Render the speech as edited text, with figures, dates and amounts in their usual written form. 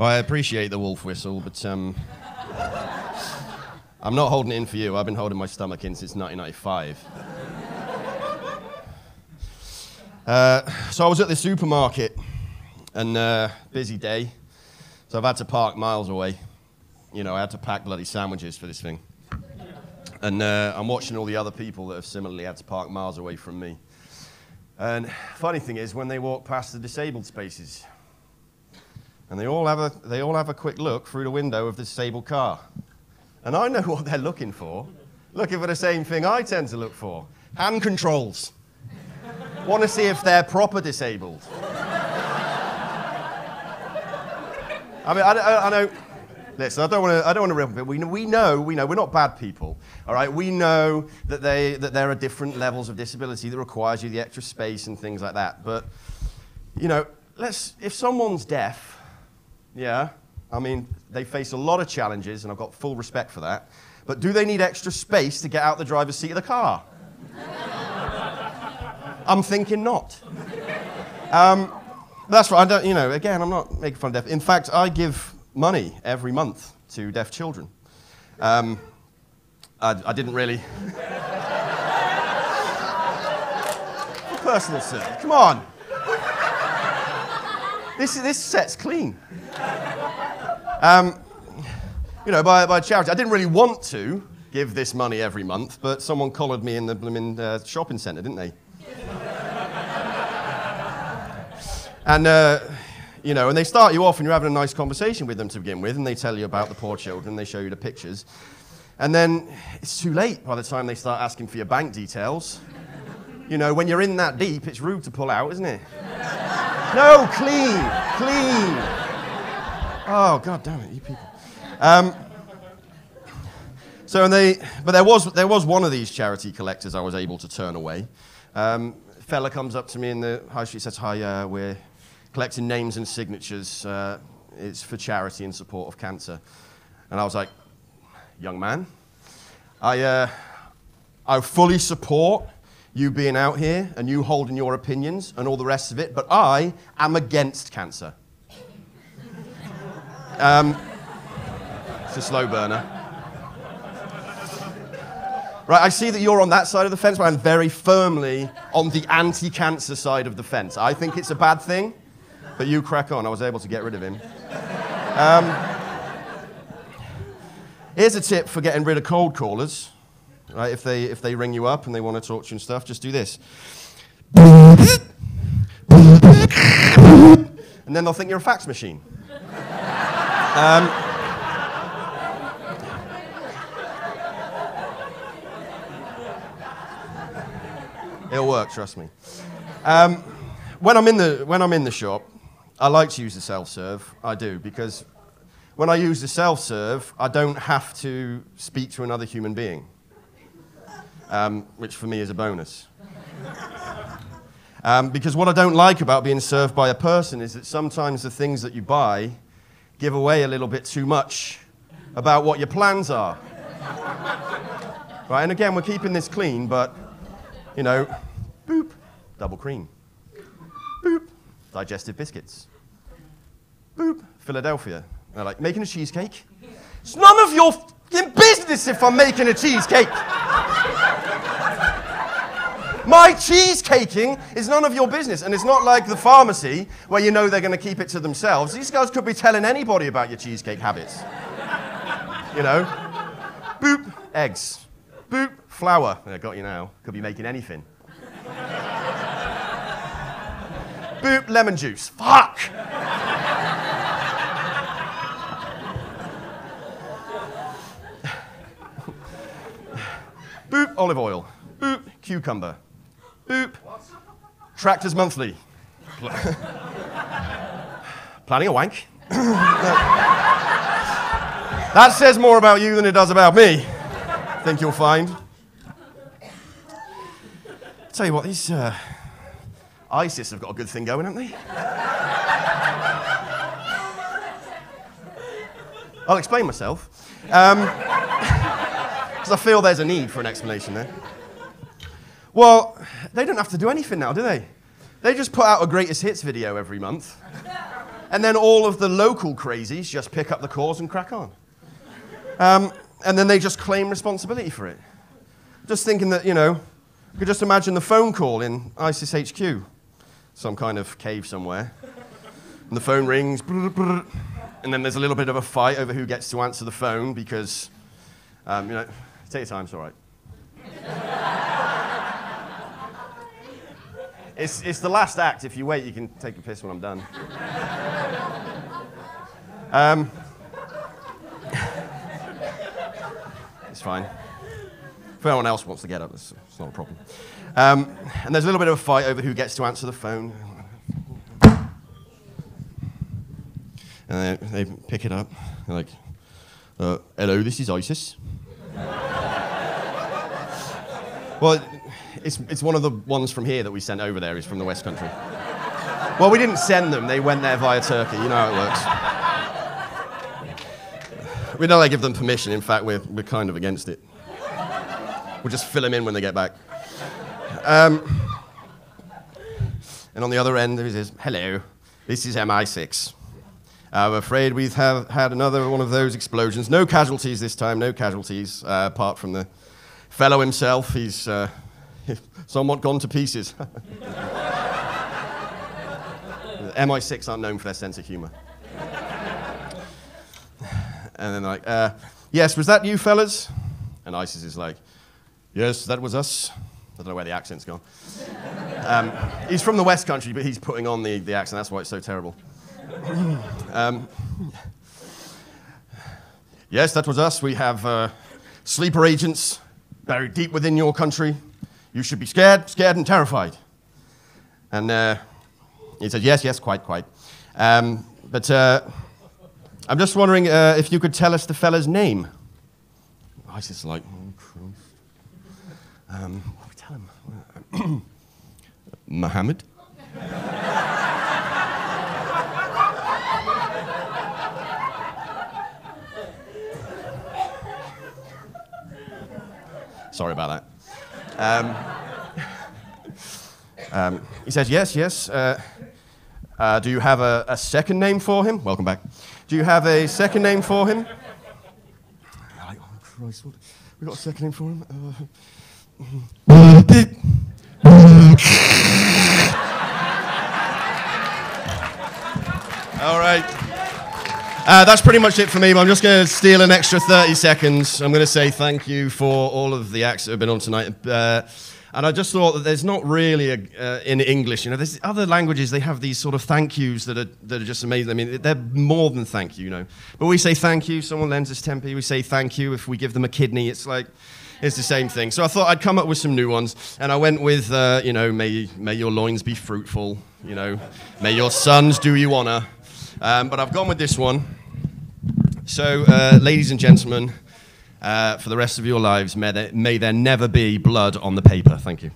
Well, I appreciate the wolf whistle, but I'm not holding it in for you. I've been holding my stomach in since 1995. So I was at the supermarket, and busy day, so I've had to park miles away. You know, I had to pack bloody sandwiches for this thing. And I'm watching all the other people that have similarly had to park miles away from me. And funny thing is, when they walk past the disabled spaces, and they all have a quick look through the window of the disabled car. And I know what they're looking for. Looking for the same thing I tend to look for. Hand controls. Want to see if they're proper disabled. I mean, I know. Listen, I don't want to rip on it. We know, we're not bad people. All right, we know that there are different levels of disability that requires you the extra space and things like that. But you know, if someone's deaf, yeah, I mean, they face a lot of challenges, and I've got full respect for that. But do they need extra space to get out the driver's seat of the car? I'm thinking not. That's right. Again, I'm not making fun of deaf. In fact, I give money every month to deaf children. I didn't really. For personal sake, come on. This set's clean. By charity. I didn't really want to give this money every month, but someone collared me in the blooming shopping centre, didn't they? And, and they start you off and you're having a nice conversation with them to begin with, and they tell you about the poor children, they show you the pictures. And then it's too late by the time they start asking for your bank details. You know, when you're in that deep, it's rude to pull out, isn't it? No, clean. Oh, God damn it, you people. But there was one of these charity collectors I was able to turn away. Fella comes up to me in the high street, says, "Hi, we're collecting names and signatures. It's for charity in support of cancer." And I was like, "Young man, I fully support you being out here and you holding your opinions and all the rest of it, but I am against cancer." It's a slow burner. Right, I see that you're on that side of the fence, but I'm very firmly on the anti-cancer side of the fence. I think it's a bad thing, but you crack on. I was able to get rid of him. Here's a tip for getting rid of cold callers. Right, if they ring you up and they want to talk to you and stuff, just do this. And then they'll think you're a fax machine. It'll work, trust me. When I'm in the shop, I like to use the self-serve. I do, because when I use the self-serve, I don't have to speak to another human being, which for me is a bonus. Because what I don't like about being served by a person is that sometimes the things that you buy give away a little bit too much about what your plans are. Right, and again, we're keeping this clean, but you know, boop, double cream. Boop, digestive biscuits. Boop, Philadelphia. They're like, making a cheesecake? It's none of your f***ing business if I'm making a cheesecake. My cheesecaking is none of your business. And it's not like the pharmacy where you know they're going to keep it to themselves. These guys could be telling anybody about your cheesecake habits. You know? Boop, eggs. Boop, flour. I got you now. Could be making anything. Boop, lemon juice. Fuck! Boop, olive oil. Boop, cucumber. Boop, Tractors Monthly. Planning a wank. That says more about you than it does about me, I think you'll find. I'll tell you what, these ISIS have got a good thing going, haven't they? I'll explain myself. Because I feel there's a need for an explanation there. Well, they don't have to do anything now, do they? They just put out a greatest hits video every month. And then all of the local crazies just pick up the cause and crack on. And then they just claim responsibility for it. Just thinking that, you know, you could just imagine the phone call in ISIS HQ, some kind of cave somewhere. And the phone rings, and then there's a little bit of a fight over who gets to answer the phone because, you know, take your time, it's all right. It's the last act. If you wait, you can take a piss when I'm done. It's fine. If anyone else wants to get up, it's not a problem. And there's a little bit of a fight over who gets to answer the phone. And they pick it up. They're like, hello, this is ISIS. Well, it's one of the ones from here that we sent over there. He's from the West Country. Well, we didn't send them. They went there via Turkey. You know how it works. We don't give them permission. In fact, we're kind of against it. We'll just fill them in when they get back. And on the other end, there he says, hello, this is MI6. I'm afraid we've had another one of those explosions. No casualties this time, no casualties, apart from the fellow himself. He's somewhat gone to pieces. MI6 aren't known for their sense of humor. And then like, yes, was that you fellas? And ISIS is like, yes, that was us. I don't know where the accent's gone. He's from the West Country, but he's putting on the accent. That's why it's so terrible. Yes, that was us. We have sleeper agents buried deep within your country. You should be scared and terrified. And he said, yes, quite. But I'm just wondering if you could tell us the fella's name. ISIS is like, oh, Christ. What do we tell him? Mohammed? Sorry about that. He says, yes. Do you have a second name for him? Welcome back. Do you have a second name for him? Like, oh, Christ, we got a second name for him? All right. That's pretty much it for me, but I'm just going to steal an extra 30 seconds. I'm going to say thank you for all of the acts that have been on tonight. And I just thought that there's not really in English, you know, there's other languages, they have these sort of thank yous that are just amazing. I mean, they're more than thank you, you know. But we say thank you, someone lends us 10p, we say thank you. If we give them a kidney, it's like, it's the same thing. So I thought I'd come up with some new ones. And I went with, you know, may your loins be fruitful, you know, may your sons do you honor. But I've gone with this one. So, ladies and gentlemen, for the rest of your lives, may there never be blood on the paper. Thank you.